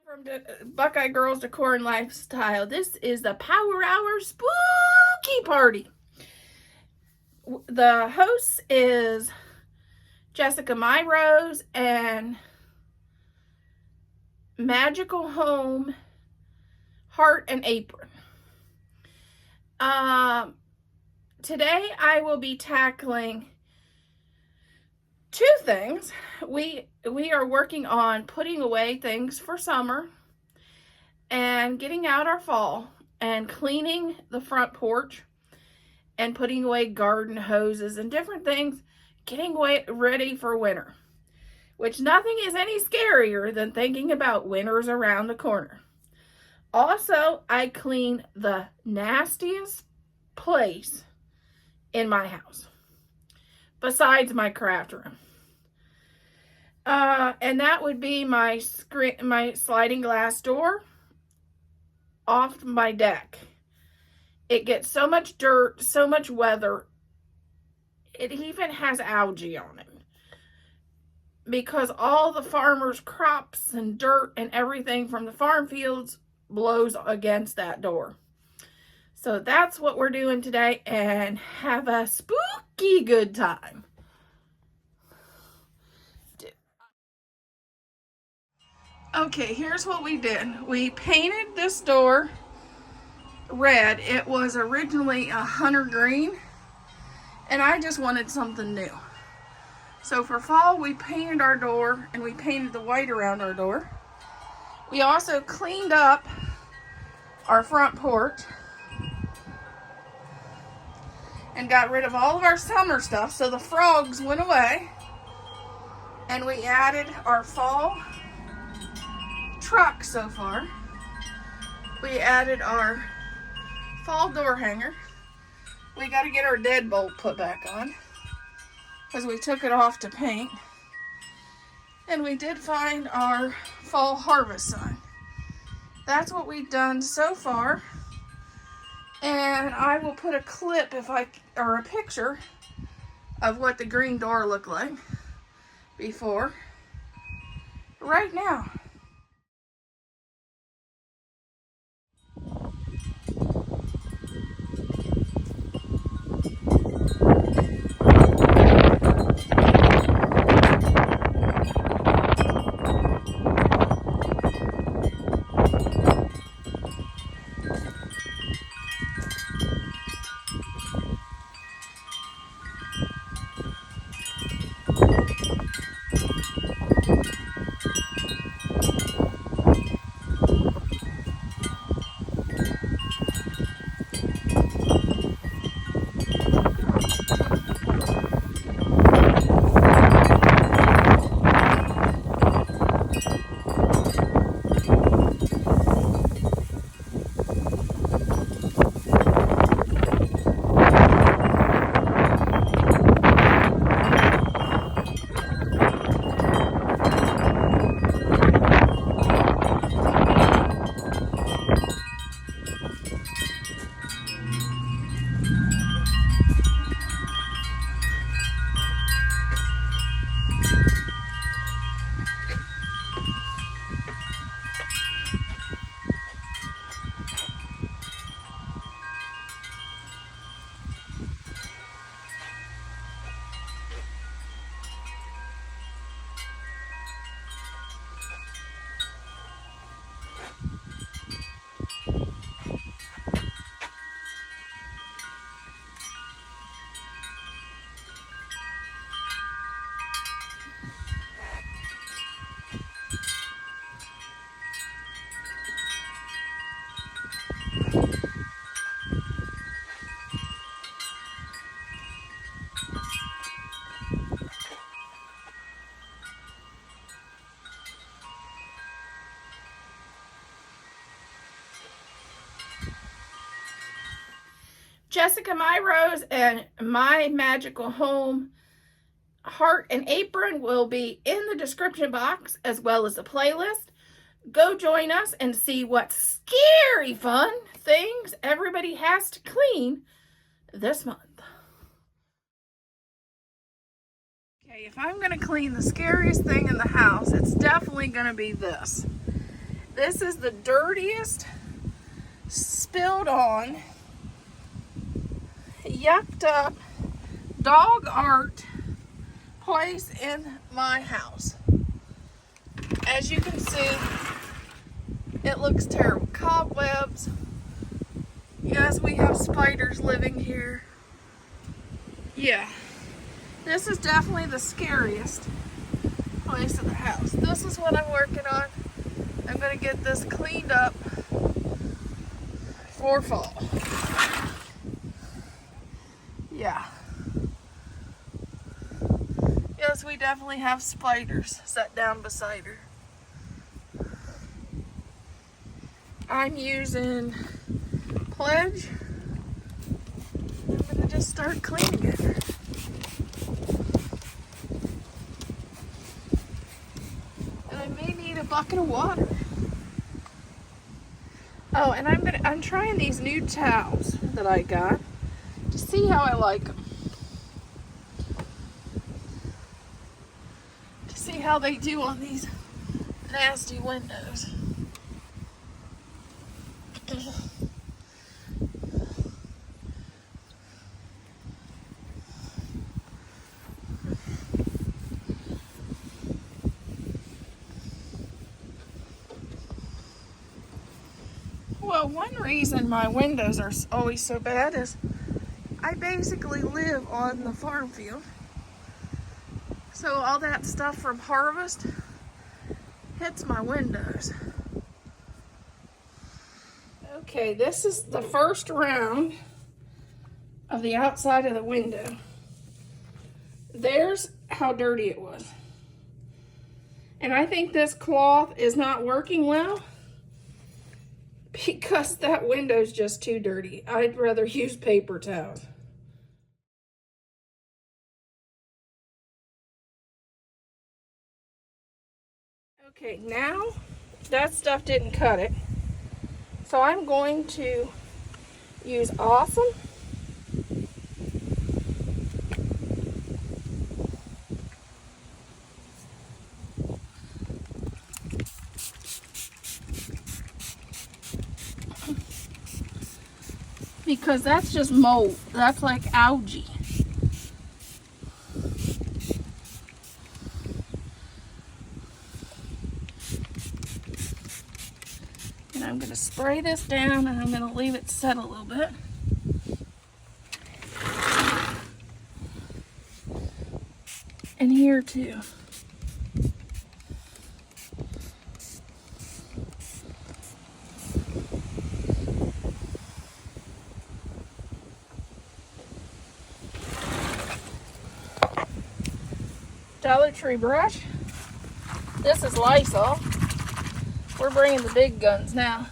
From Buckeye Girls Decor and Lifestyle. This is the Power Hour Spooky Party. The host is Jessica Rose and Magical Home Heart and Apron. Today I will be tackling two things. We are working on putting away things for summer and getting out our fall and cleaning the front porch and putting away garden hoses and different things, getting ready for winter, which nothing is any scarier than thinking about winter's around the corner. Also, I clean the nastiest place in my house besides my craft room. And that would be my sliding glass door off my deck. It gets so much dirt, so much weather. It even has algae on it because all the farmers' crops and dirt and everything from the farm fields blows against that door. So that's what we're doing today, and have a spooky good time. Okay, here's what we did. We painted this door red. It was originally a hunter green, and I just wanted something new. So for fall, we painted our door, and we painted the white around our door. We also cleaned up our front porch and got rid of all of our summer stuff, so the frogs went away. And we added our fall truck so far. We added our fall door hanger. We got to get our deadbolt put back on because we took it off to paint. And we did find our fall harvest sign. That's what we've done so far. And I will put a clip or a picture of what the green door looked like before right now. Jessica Rose and my Magical Home Heart and Apron will be in the description box, as well as the playlist. Go join us and see what scary fun things everybody has to clean this month. Okay, if I'm going to clean the scariest thing in the house, it's definitely going to be this. This is the dirtiest, spilled on, yucked up dog art place in my house. As you can see, it looks terrible. Cobwebs. Yes, we have spiders living here. Yeah, this is definitely the scariest place in the house. This is what I'm working on. I'm going to get this cleaned up for fall. Yeah. Yes, we definitely have spiders set down beside her. I'm using Pledge. I'm going to just start cleaning it. And I may need a bucket of water. Oh, and I'm trying these new towels that I got to see how I like them. To see how they do on these nasty windows. Well, one reason my windows are always so bad is I basically live on the farm field. So all that stuff from harvest hits my windows. Okay, this is the first round of the outside of the window. There's how dirty it was. And I think this cloth is not working well because that window's just too dirty. I'd rather use paper towels. Okay, now that stuff didn't cut it. So I'm going to use Awesome. Because that's just mold. That's like algae. And I'm going to spray this down and I'm going to leave it set a little bit. And here too. Dollar Tree brush. This is Lysol. We're bringing the big guns now.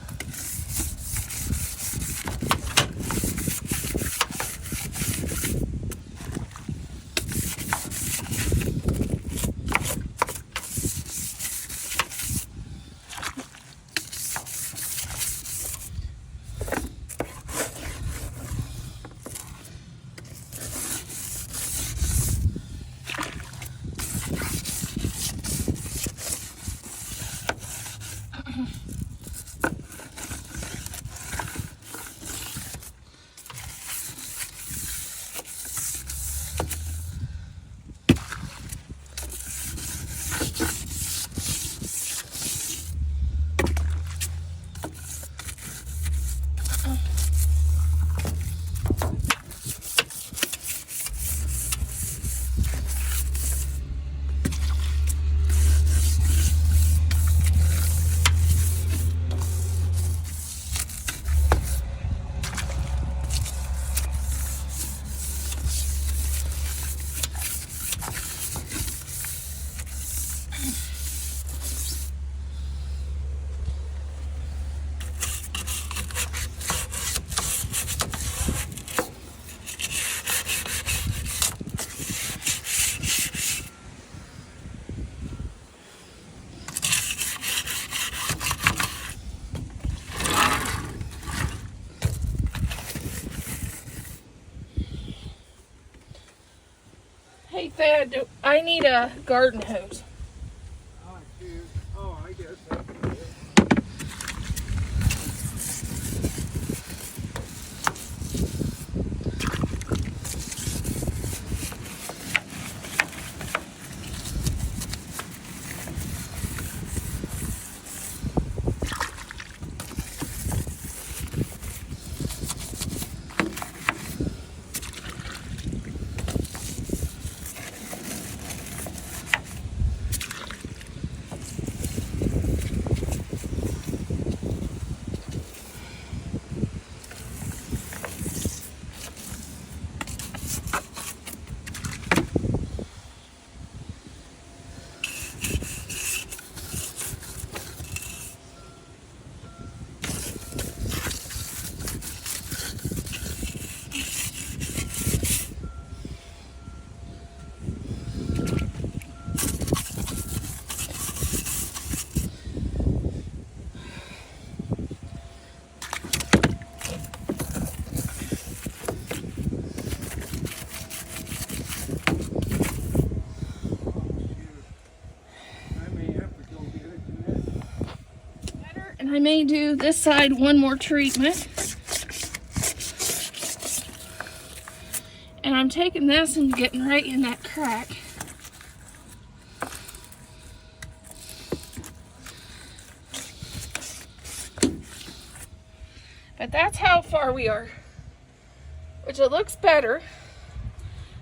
Hey Thad, I need a garden hose. Oh, I guess that's good. And I may do this side one more treatment. And I'm taking this and getting right in that crack. But that's how far we are. Which it looks better.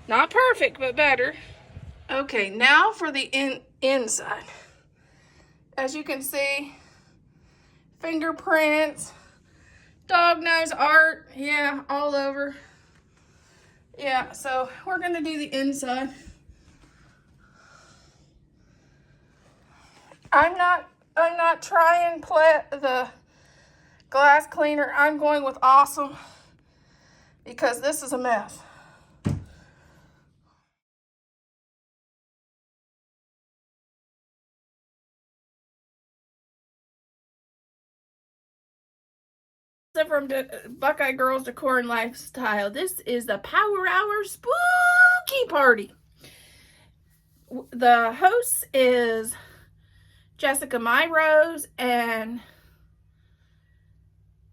Not perfect, but better. Okay, now for the inside. As you can see, fingerprints, dog nose art, yeah, all over. Yeah, so we're gonna do the inside. I'm not trying the glass cleaner. I'm going with Awesome because this is a mess. From Buckeye Girls Decor and Lifestyle. This is the Power Hour Spooky Party. The host is Jessica Rose and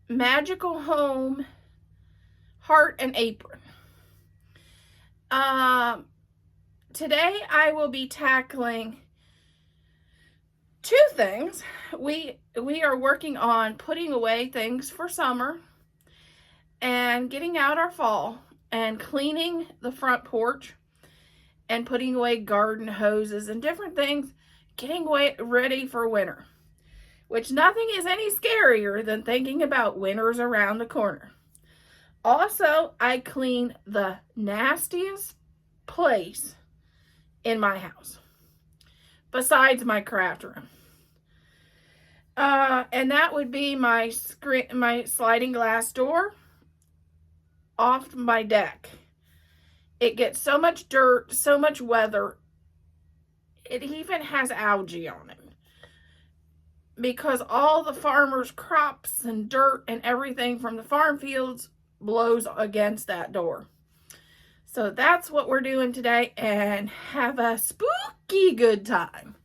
Magical Home Heart and Apron. Today I will be tackling two things. We are working on putting away things for summer and getting out our fall and cleaning the front porch and putting away garden hoses and different things, getting ready for winter, which nothing is any scarier than thinking about winter's around the corner. Also, I clean the nastiest place in my house besides my craft room. And that would be my sliding glass door off my deck. It gets so much dirt, so much weather. It even has algae on it because all the farmers' crops and dirt and everything from the farm fields blows against that door. So that's what we're doing today, and have a spooky good time.